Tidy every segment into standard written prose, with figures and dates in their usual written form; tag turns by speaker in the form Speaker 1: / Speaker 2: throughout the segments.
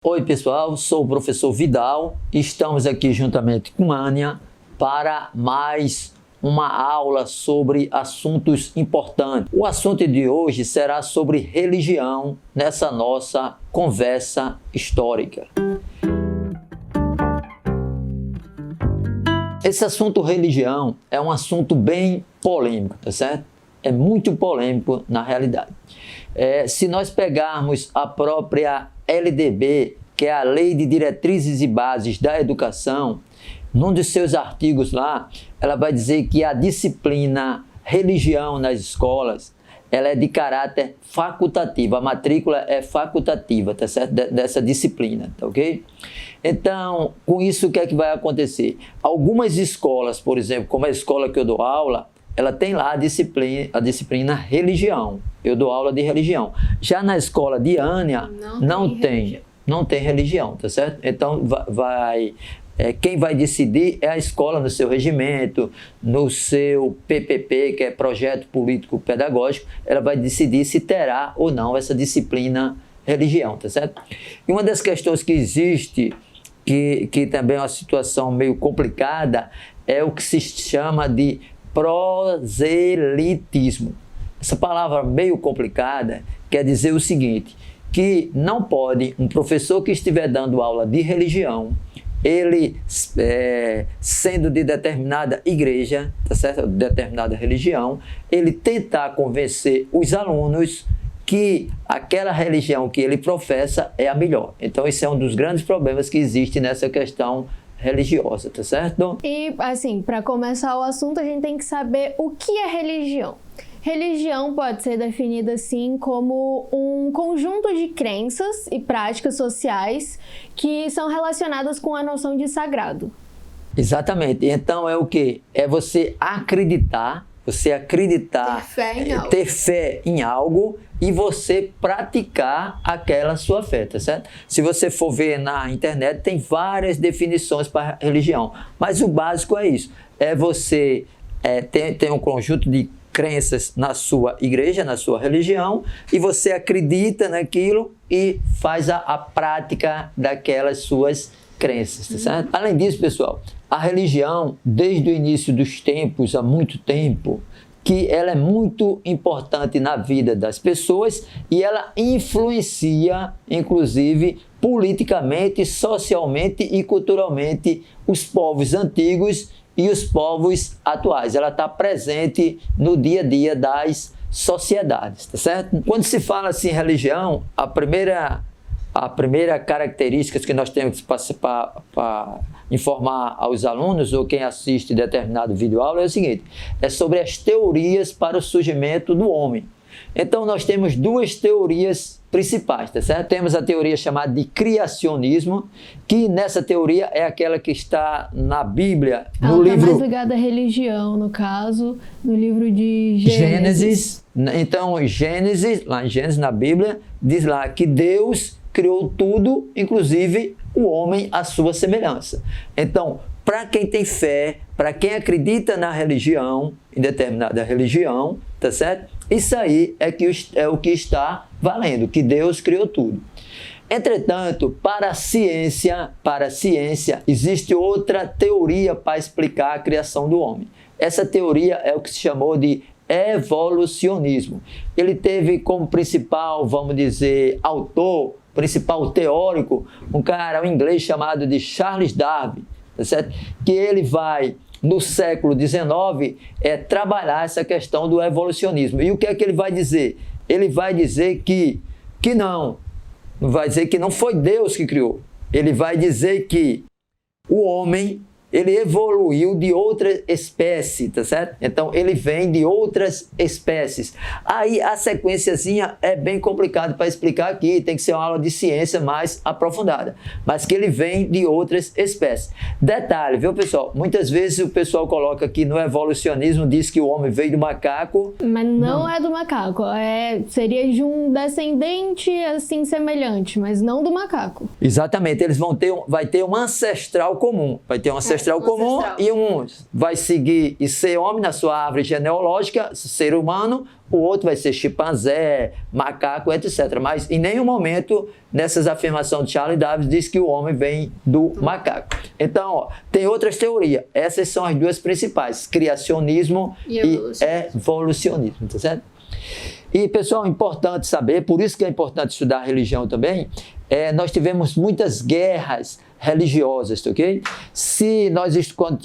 Speaker 1: Oi pessoal, sou o professor Vidal e estamos aqui juntamente com Ania para mais uma aula sobre assuntos importantes. O assunto de hoje será sobre religião nessa nossa conversa histórica. Esse assunto religião é um assunto bem polêmico, tá certo? É muito polêmico na realidade. Se nós pegarmos a própria LDB, que é a Lei de Diretrizes e Bases da Educação, num dos seus artigos lá, ela vai dizer que a disciplina religião nas escolas, ela é de caráter facultativo, a matrícula é facultativa, tá certo? Dessa disciplina, tá ok? Então, com isso, o que é que vai acontecer? Algumas escolas, por exemplo, como a escola que eu dou aula, ela tem lá a disciplina religião. Eu dou aula de religião. Já na escola de Ania, não tem religião, tá certo? Então, quem vai decidir é a escola no seu regimento, no seu PPP, que é Projeto Político Pedagógico, ela vai decidir se terá ou não essa disciplina religião, tá certo? E uma das questões que existe, que também é uma situação meio complicada, é o que se chama de proselitismo. Essa palavra meio complicada quer dizer o seguinte, que não pode um professor que estiver dando aula de religião, ele sendo de determinada igreja, tá certo? Determinada religião, ele tentar convencer os alunos que aquela religião que ele professa é a melhor. Então, esse é um dos grandes problemas que existe nessa questão religiosa, tá certo?
Speaker 2: E, assim, para começar o assunto, a gente tem que saber o que é religião. Religião pode ser definida assim como um conjunto de crenças e práticas sociais que são relacionadas com a noção de sagrado.
Speaker 1: Exatamente. Então é o quê? É você acreditar, ter fé em algo e você praticar aquela sua fé, tá certo? Se você for ver na internet, tem várias definições para religião, mas o básico é isso, é você tem um conjunto de crenças na sua igreja, na sua religião, e você acredita naquilo e faz a prática daquelas suas crenças, tá certo? Além disso, pessoal, a religião, desde o início dos tempos, há muito tempo, que ela é muito importante na vida das pessoas e ela influencia, inclusive, politicamente, socialmente e culturalmente os povos antigos e os povos atuais. Ela está presente no dia a dia das sociedades, tá certo? Quando se fala assim religião, a primeira característica que nós temos para informar aos alunos ou quem assiste determinado vídeo aula é o seguinte, é sobre as teorias para o surgimento do homem. Então nós temos duas teorias principais, tá certo? Temos a teoria chamada de criacionismo, que nessa teoria é aquela que está na Bíblia, no livro...
Speaker 2: mais ligada à religião, no caso, no livro de Gênesis.
Speaker 1: Então, Gênesis, lá em Gênesis, na Bíblia, diz lá que Deus criou tudo, inclusive o homem à sua semelhança. Então, para quem tem fé, para quem acredita na religião, em determinada religião, tá certo? Isso aí é o que está valendo, que Deus criou tudo. Entretanto, para a ciência, existe outra teoria para explicar a criação do homem. Essa teoria é o que se chamou de evolucionismo. Ele teve como principal, vamos dizer, autor, principal teórico, um inglês chamado de Charles Darwin, tá certo? Que ele vai, no século XIX, trabalhar essa questão do evolucionismo. E o que é que ele vai dizer? Ele vai dizer que não vai dizer que não foi Deus que criou. Ele vai dizer que o homem, ele evoluiu de outra espécie, tá certo? Então, ele vem de outras espécies. Aí, a sequenciazinha é bem complicado para explicar aqui, tem que ser uma aula de ciência mais aprofundada, mas que ele vem de outras espécies. Detalhe, viu, pessoal? Muitas vezes o pessoal coloca aqui no evolucionismo, diz que o homem veio do macaco.
Speaker 2: Mas não é do macaco, seria de um descendente, assim, semelhante, mas não do macaco.
Speaker 1: Exatamente, eles vai ter um ancestral comum, vai ter um ancestral ancestral comum, e um vai seguir e ser homem na sua árvore genealógica, ser humano, o outro vai ser chimpanzé, macaco, etc. Mas em nenhum momento nessas afirmações de Charles Darwin diz que o homem vem do macaco. Então, ó, tem outras teorias. Essas são as duas principais, criacionismo e evolucionismo, tá certo? E, pessoal, é importante saber, por isso que é importante estudar a religião também, nós tivemos muitas guerras religiosas, ok? Se nós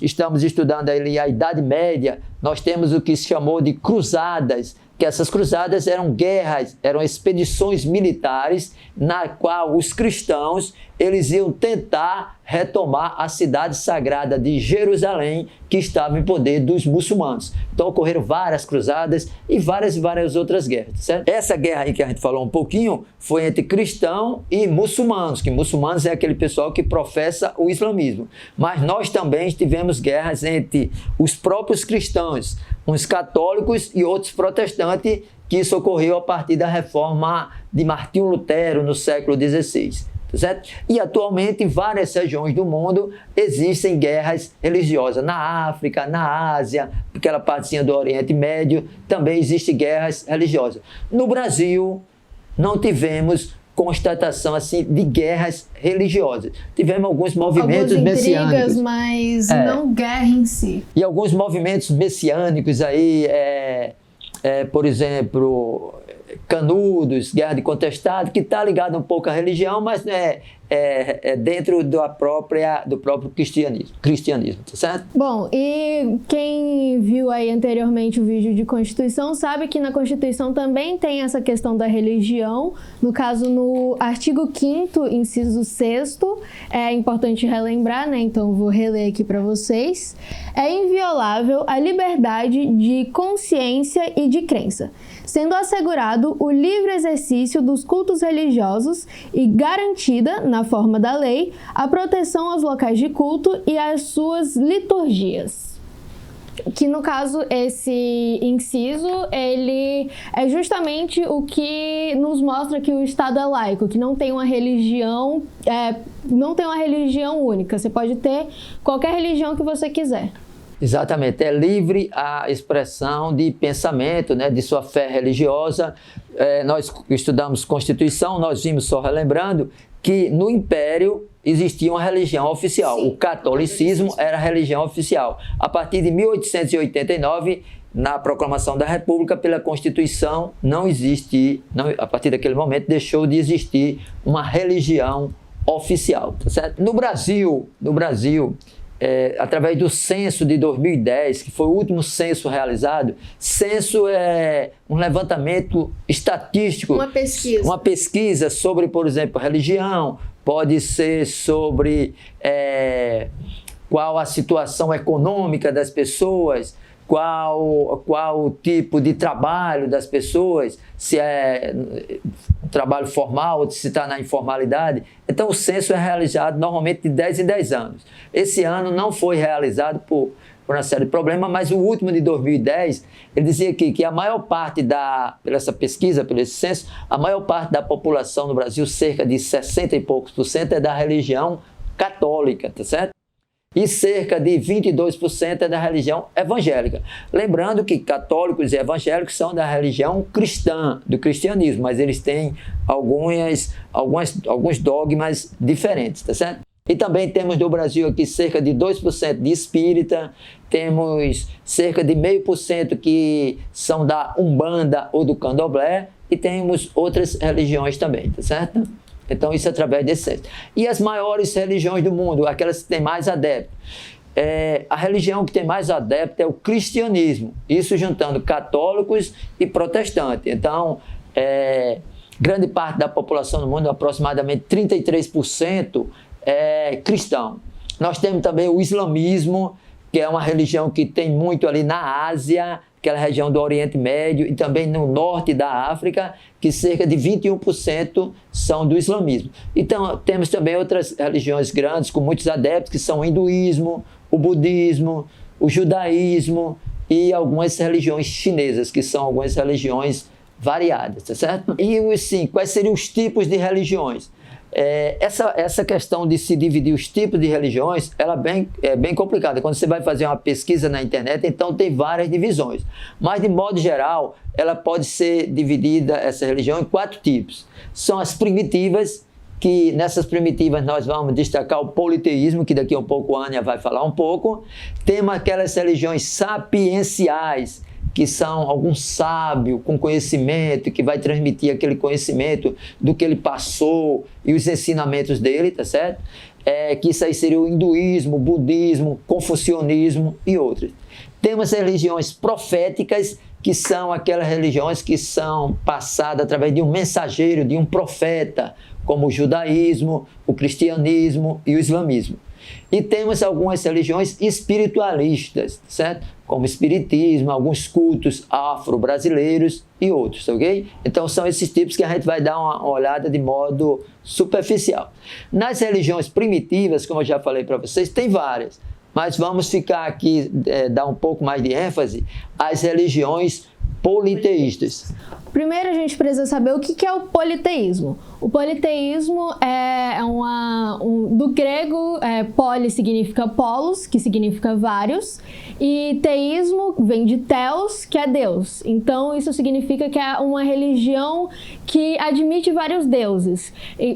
Speaker 1: estamos estudando ali a Idade Média, nós temos o que se chamou de cruzadas, que essas cruzadas eram guerras, eram expedições militares na qual os cristãos eles iam tentar retomar a cidade sagrada de Jerusalém, que estava em poder dos muçulmanos. Então ocorreram várias cruzadas e várias outras guerras, certo? Essa guerra aí que a gente falou um pouquinho foi entre cristão e muçulmanos, que muçulmanos é aquele pessoal que professa o islamismo. Mas nós também tivemos guerras entre os próprios cristãos, uns católicos e outros protestantes, que isso ocorreu a partir da reforma de Martinho Lutero no século XVI. Certo? E atualmente em várias regiões do mundo existem guerras religiosas. Na África, na Ásia, aquela partezinha do Oriente Médio, também existem guerras religiosas. No Brasil, não tivemos constatação assim de guerras religiosas. Tivemos alguns movimentos messiânicos,
Speaker 2: mas não guerra em si.
Speaker 1: E alguns movimentos messiânicos aí, por exemplo, Canudos, Guerra de Contestado, que está ligado um pouco à religião, mas dentro do próprio cristianismo, tá certo?
Speaker 2: Bom, e quem viu aí anteriormente o vídeo de Constituição sabe que na Constituição também tem essa questão da religião. No caso, no artigo 5º, inciso 6º, é importante relembrar, né? Então vou reler aqui para vocês. É inviolável a liberdade de consciência e de crença, sendo assegurado o livre exercício dos cultos religiosos e garantida, na forma da lei, a proteção aos locais de culto e às suas liturgias. Que, no caso, esse inciso, ele é justamente o que nos mostra que o Estado é laico, que não tem uma religião, única. Você pode ter qualquer religião que você quiser.
Speaker 1: Exatamente, é livre a expressão de pensamento, né, de sua fé religiosa. Nós estudamos Constituição, nós vimos, só relembrando, que no Império existia uma religião oficial. Sim, o catolicismo era a religião oficial. A partir de 1889, na proclamação da República, pela Constituição, a partir daquele momento, deixou de existir uma religião oficial, tá certo? No Brasil, através do censo de 2010, que foi o último censo realizado, censo é um levantamento estatístico, uma pesquisa sobre, por exemplo, religião, pode ser sobre qual a situação econômica das pessoas, qual o tipo de trabalho das pessoas, se é um trabalho formal ou se está na informalidade. Então o censo é realizado normalmente de 10 em 10 anos. Esse ano não foi realizado por uma série de problemas, mas o último de 2010, ele dizia aqui que a maior parte pela essa pesquisa, pelo esse censo, a maior parte da população no Brasil, cerca de 60 e poucos % é da religião católica, tá certo? E cerca de 22% é da religião evangélica. Lembrando que católicos e evangélicos são da religião cristã, do cristianismo, mas eles têm alguns dogmas diferentes, tá certo? E também temos no Brasil aqui cerca de 2% de espírita, temos cerca de 0,5% que são da Umbanda ou do Candomblé, e temos outras religiões também, tá certo? Então, isso através desse censo. E as maiores religiões do mundo, aquelas que têm mais adeptos. A religião que tem mais adeptos é o cristianismo. Isso juntando católicos e protestantes. Então, grande parte da população do mundo, aproximadamente 33%, é cristão. Nós temos também o islamismo, que é uma religião que tem muito ali na Ásia, aquela região do Oriente Médio, e também no norte da África, que cerca de 21% são do islamismo. Então, temos também outras religiões grandes, com muitos adeptos, que são o hinduísmo, o budismo, o judaísmo e algumas religiões chinesas, que são algumas religiões variadas, tá certo? E, sim, quais seriam os tipos de religiões? Essa questão de se dividir os tipos de religiões, ela é bem complicada. Quando você vai fazer uma pesquisa na internet, então tem várias divisões. Mas, de modo geral, ela pode ser dividida, essa religião, em 4 tipos. São as primitivas, que nessas primitivas nós vamos destacar o politeísmo, que daqui a um pouco a Ania vai falar um pouco. Temos aquelas religiões sapienciais, que são algum sábio com conhecimento, que vai transmitir aquele conhecimento do que ele passou e os ensinamentos dele, tá certo? Que isso aí seria o hinduísmo, o budismo, confucionismo e outros. Temos religiões proféticas, que são aquelas religiões que são passadas através de um mensageiro, de um profeta, como o judaísmo, o cristianismo e o islamismo. E temos algumas religiões espiritualistas, certo? Como o espiritismo, alguns cultos afro-brasileiros e outros, ok? Então são esses tipos que a gente vai dar uma olhada de modo superficial. Nas religiões primitivas, como eu já falei para vocês, tem várias, mas vamos ficar aqui, dar um pouco mais de ênfase às religiões politeístas.
Speaker 2: Primeiro a gente precisa saber o que é o politeísmo. O politeísmo do grego, poli significa polos, que significa vários, e teísmo vem de teos, que é Deus. Então isso significa que é uma religião que admite vários deuses.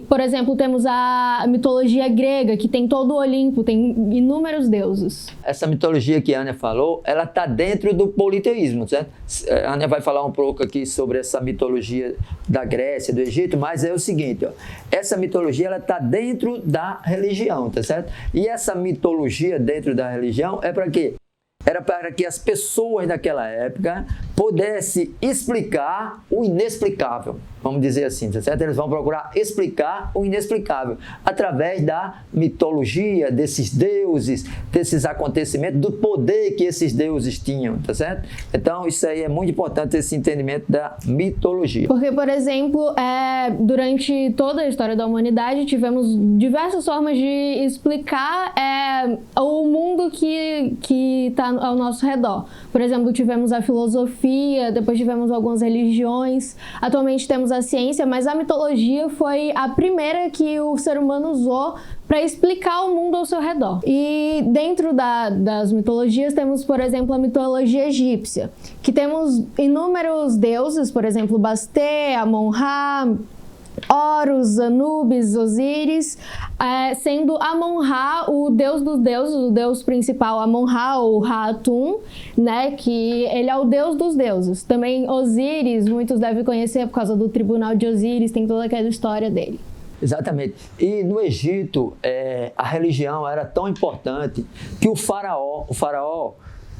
Speaker 2: Por exemplo, temos a mitologia grega, que tem todo o Olimpo, tem inúmeros deuses.
Speaker 1: Essa mitologia que a Ania falou, ela está dentro do politeísmo, certo? A Ania vai falar um pouco aqui sobre essa mitologia da Grécia, do Egito, mas é o seguinte, ó, essa mitologia ela está dentro da religião, tá certo? E essa mitologia dentro da religião é para quê? Era para que as pessoas daquela época pudessem explicar o inexplicável, vamos dizer assim, tá certo? Eles vão procurar explicar o inexplicável através da mitologia desses deuses, desses acontecimentos, do poder que esses deuses tinham, tá certo? Então, isso aí é muito importante, esse entendimento da mitologia.
Speaker 2: Porque, por exemplo, durante toda a história da humanidade, tivemos diversas formas de explicar o mundo que está ao nosso redor. Por exemplo, tivemos a filosofia, depois tivemos algumas religiões, atualmente temos a ciência, mas a mitologia foi a primeira que o ser humano usou para explicar o mundo ao seu redor. E dentro das mitologias temos, por exemplo, a mitologia egípcia, que temos inúmeros deuses, por exemplo, Bastet, Amon-Ra, Horus, Anubis, Osíris, sendo Amon-Ra o deus dos deuses, o deus principal, Amon-Ra ou Ra-Atum, né, que ele é o deus dos deuses. Também Osíris, muitos devem conhecer por causa do tribunal de Osíris, tem toda aquela história dele.
Speaker 1: Exatamente. E no Egito, a religião era tão importante que o faraó,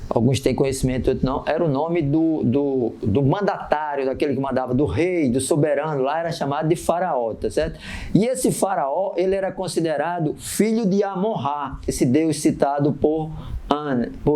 Speaker 1: alguns têm conhecimento, outros não, era o nome do mandatário, daquele que mandava, do rei, do soberano, lá era chamado de faraó, tá certo? E esse faraó, ele era considerado filho de Amon-Ra, esse deus citado por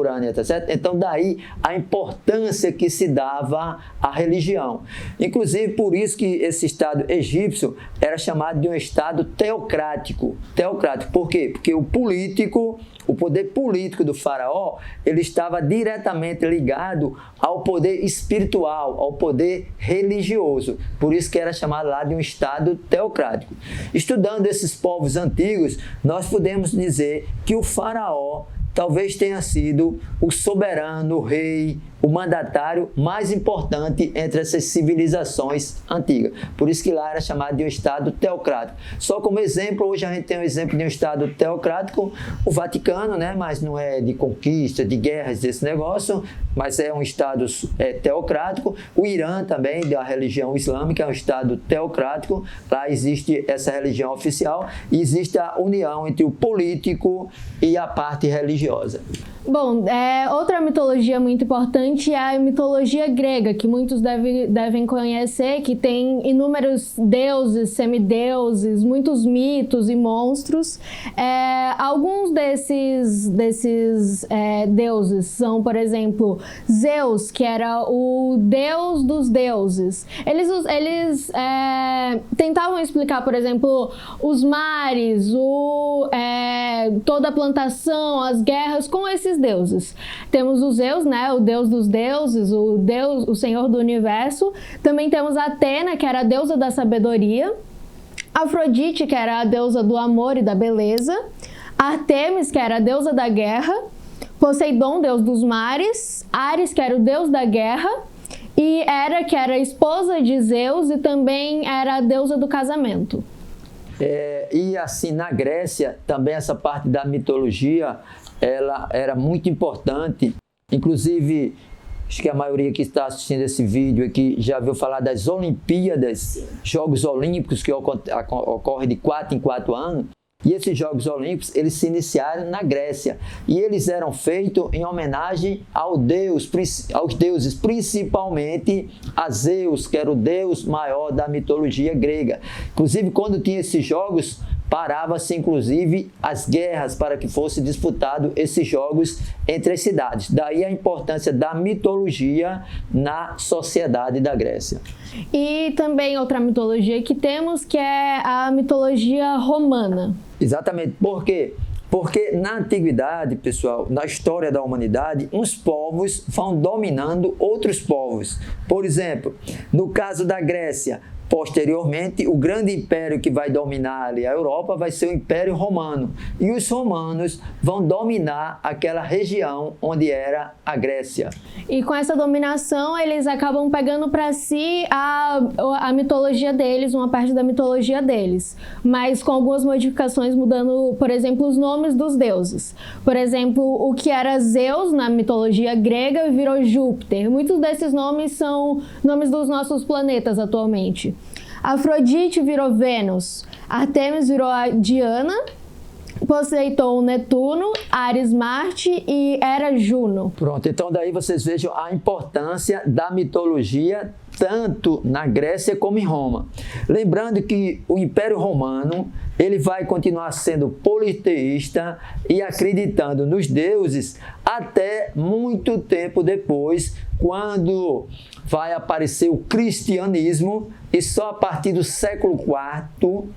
Speaker 1: Ania, tá certo? Então daí a importância que se dava à religião. Inclusive por isso que esse estado egípcio era chamado de um estado teocrático. Teocrático, por quê? Porque o poder político do faraó, ele estava diretamente ligado ao poder espiritual, ao poder religioso. Por isso que era chamado lá de um estado teocrático. Estudando esses povos antigos, nós podemos dizer que o faraó talvez tenha sido o soberano, o rei, o mandatário mais importante entre essas civilizações antigas. Por isso que lá era chamado de um estado teocrático. Só como exemplo, hoje a gente tem um exemplo de um estado teocrático, o Vaticano, né? Mas não é de conquista, de guerras, desse negócio, mas é um estado teocrático. O Irã também, da religião islâmica, é um estado teocrático. Lá existe essa religião oficial e existe a união entre o político e a parte religiosa.
Speaker 2: Bom, outra mitologia muito importante é a mitologia grega, que muitos devem conhecer, que tem inúmeros deuses, semideuses, muitos mitos e monstros. Alguns desses deuses são, por exemplo, Zeus, que era o deus dos deuses. Eles tentavam explicar, por exemplo, os mares, toda a plantação, as guerras com esses deuses. Temos o Zeus, né, o deus dos deuses, o senhor do universo. Também temos a Atena, que era a deusa da sabedoria. Afrodite, que era a deusa do amor e da beleza, Artemis, que era a deusa da guerra, Poseidon, deus dos mares, Ares, que era o deus da guerra, e Hera, que era a esposa de Zeus e também era a deusa do casamento.
Speaker 1: E assim, na Grécia, também essa parte da mitologia, ela era muito importante. Inclusive, acho que a maioria que está assistindo esse vídeo aqui já ouviu falar das Olimpíadas, Jogos Olímpicos, que ocorrem de 4 em 4 anos. E esses Jogos Olímpicos, eles se iniciaram na Grécia. E eles eram feitos em homenagem aos deuses, principalmente a Zeus, que era o deus maior da mitologia grega. Inclusive, quando tinha esses jogos, parava-se, inclusive, as guerras para que fosse disputado esses jogos entre as cidades. Daí a importância da mitologia na sociedade da Grécia.
Speaker 2: E também outra mitologia que temos, que é a mitologia romana.
Speaker 1: Exatamente. Por quê? Porque na antiguidade, pessoal, na história da humanidade, uns povos vão dominando outros povos. Por exemplo, no caso da Grécia, posteriormente, o grande império que vai dominar ali a Europa vai ser o Império Romano. E os romanos vão dominar aquela região onde era a Grécia.
Speaker 2: E com essa dominação, eles acabam pegando para si a mitologia deles, uma parte da mitologia deles. Mas com algumas modificações, mudando, por exemplo, os nomes dos deuses. Por exemplo, o que era Zeus na mitologia grega virou Júpiter. Muitos desses nomes são nomes dos nossos planetas atualmente. Afrodite virou Vênus, Artemis virou a Diana, Poseidon Netuno, Ares Marte e Hera Juno.
Speaker 1: Pronto, então daí vocês vejam a importância da mitologia tanto na Grécia como em Roma. Lembrando que o Império Romano, ele vai continuar sendo politeísta e acreditando nos deuses até muito tempo depois, quando vai aparecer o cristianismo, e só a partir do século IV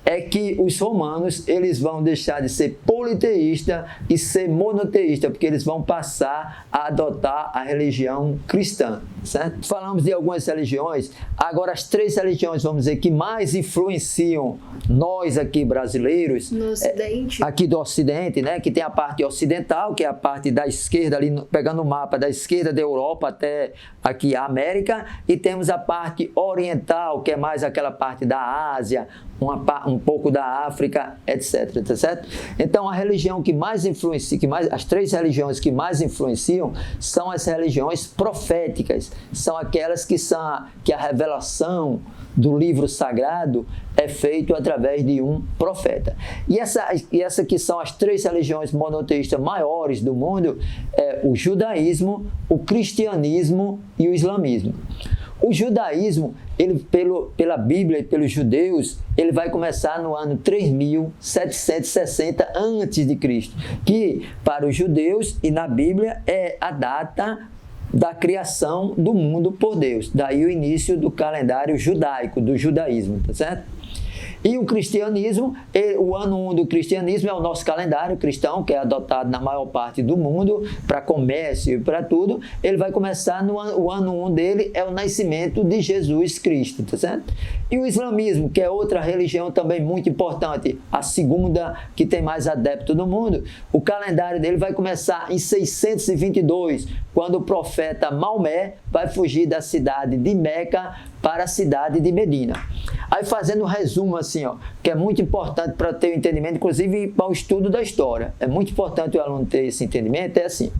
Speaker 1: é que os romanos eles vão deixar de ser politeísta e ser monoteísta, porque eles vão passar a adotar a religião cristã, certo? Falamos de algumas religiões, agora as 3 religiões, vamos dizer, que mais influenciam nós aqui brasileiros,
Speaker 2: no Ocidente,
Speaker 1: aqui do Ocidente, né, que tem a parte ocidental, que é a parte da esquerda, ali pegando o mapa da esquerda da Europa até aqui a América, e temos a parte oriental, que é mais aquela parte da Ásia, um pouco da África, etc. Tá certo? Então, a religião que mais influencia, as 3 religiões que mais influenciam são as religiões proféticas, são aquelas que a revelação do livro sagrado é feito através de um profeta. E essa que são as 3 religiões monoteístas maiores do mundo, é o judaísmo, o cristianismo e o islamismo. O judaísmo, ele, pela Bíblia e pelos judeus, ele vai começar no ano 3760 a.C., que para os judeus e na Bíblia é a data da criação do mundo por Deus. Daí o início do calendário judaico, do judaísmo, tá certo? E o cristianismo, o ano 1 do cristianismo é o nosso calendário cristão, que é adotado na maior parte do mundo, para comércio e para tudo. Ele vai começar o ano 1 dele, é o nascimento de Jesus Cristo, tá certo? E o islamismo, que é outra religião também muito importante, a segunda que tem mais adeptos no mundo, o calendário dele vai começar em 622, quando o profeta Maomé vai fugir da cidade de Meca para a cidade de Medina. Aí fazendo um resumo assim, que é muito importante para ter o entendimento, inclusive para o estudo da história. É muito importante o aluno ter esse entendimento, é assim.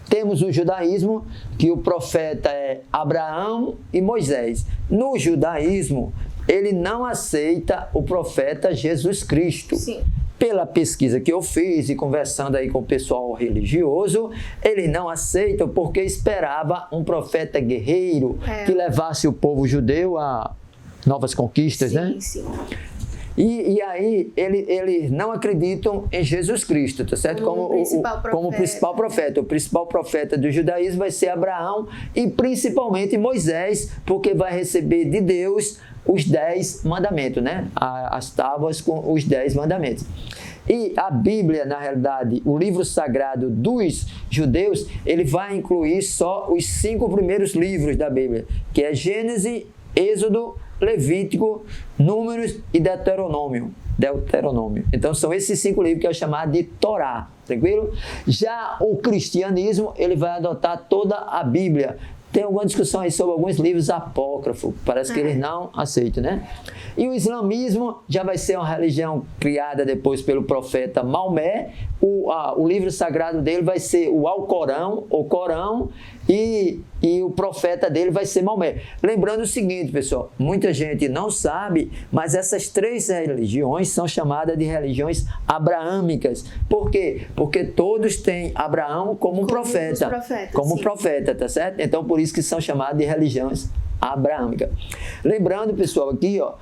Speaker 1: Temos o judaísmo, que o profeta é Abraão e Moisés. No judaísmo, ele não aceita o profeta Jesus Cristo.
Speaker 2: Sim.
Speaker 1: Pela pesquisa que eu fiz e conversando aí com o pessoal religioso, ele não aceita porque esperava um profeta guerreiro que levasse o povo judeu a novas conquistas,
Speaker 2: sim,
Speaker 1: né?
Speaker 2: Sim.
Speaker 1: E aí eles não acreditam em Jesus Cristo, tá certo? Como o principal profeta. O principal profeta do judaísmo vai ser Abraão e principalmente Moisés, porque vai receber de Deus os 10 mandamentos, né? As tábuas com os 10 mandamentos. E a Bíblia, na realidade, o livro sagrado dos judeus, ele vai incluir só os 5 primeiros livros da Bíblia, que é Gênesis, Êxodo, Levítico, Números e Deuteronômio. Então são esses 5 livros que é chamado de Torá, tranquilo? Já o cristianismo, ele vai adotar toda a Bíblia. Tem alguma discussão aí sobre alguns livros apócrifos, parece que eles não aceitam, né? E o islamismo já vai ser uma religião criada depois pelo profeta Maomé. O livro sagrado dele vai ser o Alcorão, o Corão, e o profeta dele vai ser Maomé. Lembrando o seguinte, pessoal, muita gente não sabe, mas essas 3 religiões são chamadas de religiões abraâmicas. Por quê? Porque todos têm Abraão como um profeta. Como profeta, tá certo? Então, por isso que são chamadas de religiões abraâmicas. Lembrando, pessoal, aqui, ó,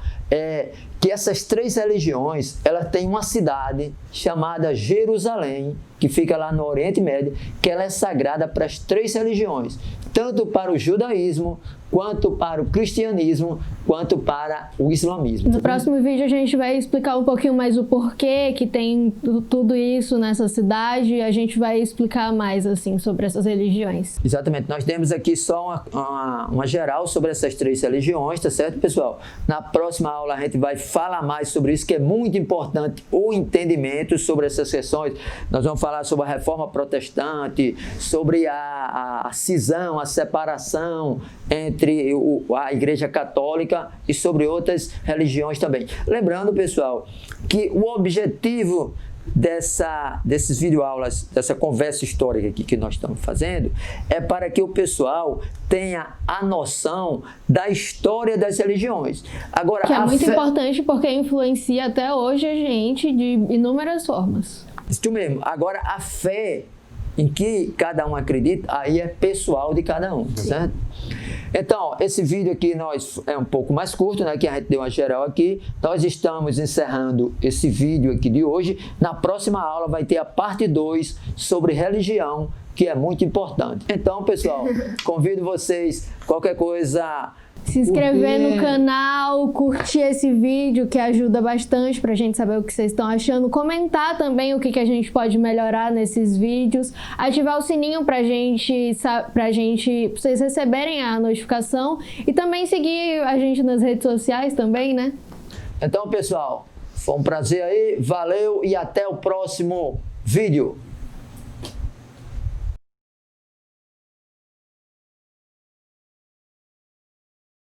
Speaker 1: que essas 3 religiões, elas têm uma cidade chamada Jerusalém, que fica lá no Oriente Médio, que ela é sagrada para as 3 religiões, tanto para o judaísmo, quanto para o cristianismo, quanto para o islamismo.
Speaker 2: No próximo vídeo a gente vai explicar um pouquinho mais o porquê que tem tudo isso nessa cidade, e a gente vai explicar mais assim sobre essas religiões.
Speaker 1: Exatamente, nós temos aqui só uma geral sobre essas 3 religiões, tá certo, pessoal? Na próxima aula a gente vai falar mais sobre isso, que é muito importante o entendimento sobre essas questões. Nós vamos falar sobre a reforma protestante, sobre a cisão, a separação entre a Igreja Católica e sobre outras religiões também. Lembrando, pessoal, que o objetivo desses videoaulas, dessa conversa histórica aqui que nós estamos fazendo, é para que o pessoal tenha a noção da história das religiões. Agora,
Speaker 2: que é muito importante porque influencia até hoje a gente de inúmeras formas.
Speaker 1: Isso mesmo. Agora, a fé em que cada um acredita, aí é pessoal de cada um, certo? Então, esse vídeo aqui é um pouco mais curto, né? Que a gente deu uma geral aqui. Nós estamos encerrando esse vídeo aqui de hoje. Na próxima aula vai ter a parte 2 sobre religião, que é muito importante. Então, pessoal, convido vocês, qualquer coisa...
Speaker 2: Se inscrever no canal, curtir esse vídeo que ajuda bastante pra gente saber o que vocês estão achando. Comentar também o que a gente pode melhorar nesses vídeos. Ativar o sininho pra vocês receberem a notificação. E também seguir a gente nas redes sociais também, né?
Speaker 1: Então, pessoal, foi um prazer aí. Valeu e até o próximo vídeo.